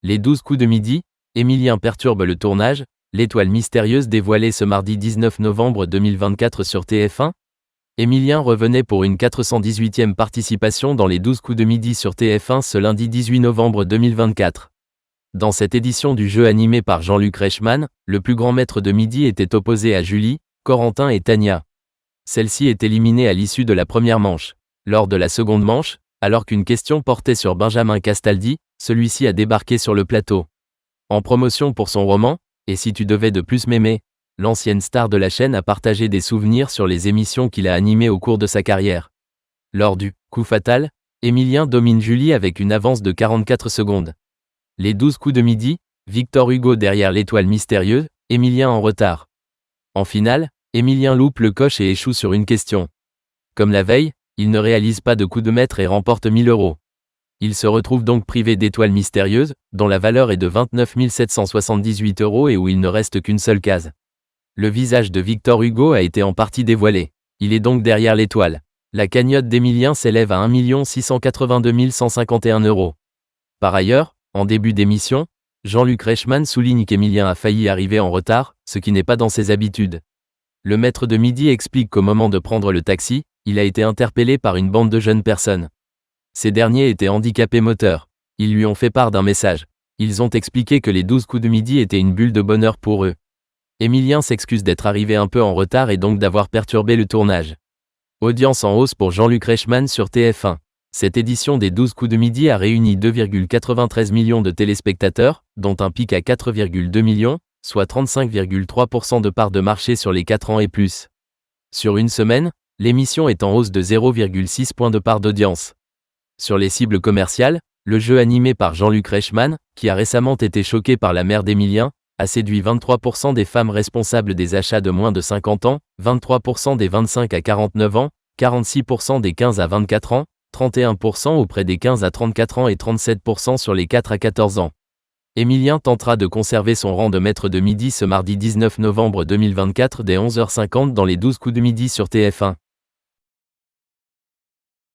Les 12 coups de midi, Emilien perturbe le tournage, l'étoile mystérieuse dévoilée ce mardi 19 novembre 2024 sur TF1. Emilien revenait pour une 418e participation dans les 12 coups de midi sur TF1 ce lundi 18 novembre 2024. Dans cette édition du jeu animé par Jean-Luc Reichmann, le plus grand maître de midi était opposé à Julie, Corentin et Tania. Celle-ci est éliminée à l'issue de la première manche. Lors de la seconde manche, alors qu'une question portait sur Benjamin Castaldi, celui-ci a débarqué sur le plateau. En promotion pour son roman « Et si tu devais de plus m'aimer », l'ancienne star de la chaîne a partagé des souvenirs sur les émissions qu'il a animées au cours de sa carrière. Lors du « coup fatal », Emilien domine Julie avec une avance de 44 secondes. Les 12 coups de midi, Victor Hugo derrière l'étoile mystérieuse, Emilien en retard. En finale, Emilien loupe le coche et échoue sur une question. Comme la veille, il ne réalise pas de coup de maître et remporte 1000 €. Il se retrouve donc privé d'étoile mystérieuse, dont la valeur est de 29 778 € et où il ne reste qu'une seule case. Le visage de Victor Hugo a été en partie dévoilé. Il est donc derrière l'étoile. La cagnotte d'Emilien s'élève à 1 682 151 €. Par ailleurs, en début d'émission, Jean-Luc Reichmann souligne qu'Emilien a failli arriver en retard, ce qui n'est pas dans ses habitudes. Le maître de midi explique qu'au moment de prendre le taxi, il a été interpellé par une bande de jeunes personnes. Ces derniers étaient handicapés moteurs. Ils lui ont fait part d'un message. Ils ont expliqué que les 12 coups de midi étaient une bulle de bonheur pour eux. Emilien s'excuse d'être arrivé un peu en retard et donc d'avoir perturbé le tournage. Audience en hausse pour Jean-Luc Reichmann sur TF1. Cette édition des 12 coups de midi a réuni 2,93 millions de téléspectateurs, dont un pic à 4,2 millions, soit 35,3% de part de marché sur les 4 ans et plus. Sur une semaine, l'émission est en hausse de 0,6 points de part d'audience. Sur les cibles commerciales, le jeu animé par Jean-Luc Reichmann, qui a récemment été choqué par la mère d'Emilien, a séduit 23% des femmes responsables des achats de moins de 50 ans, 23% des 25 à 49 ans, 46% des 15 à 24 ans, 31% auprès des 15 à 34 ans et 37% sur les 4 à 14 ans. Emilien tentera de conserver son rang de maître de midi ce mardi 19 novembre 2024 dès 11h50 dans les 12 coups de midi sur TF1.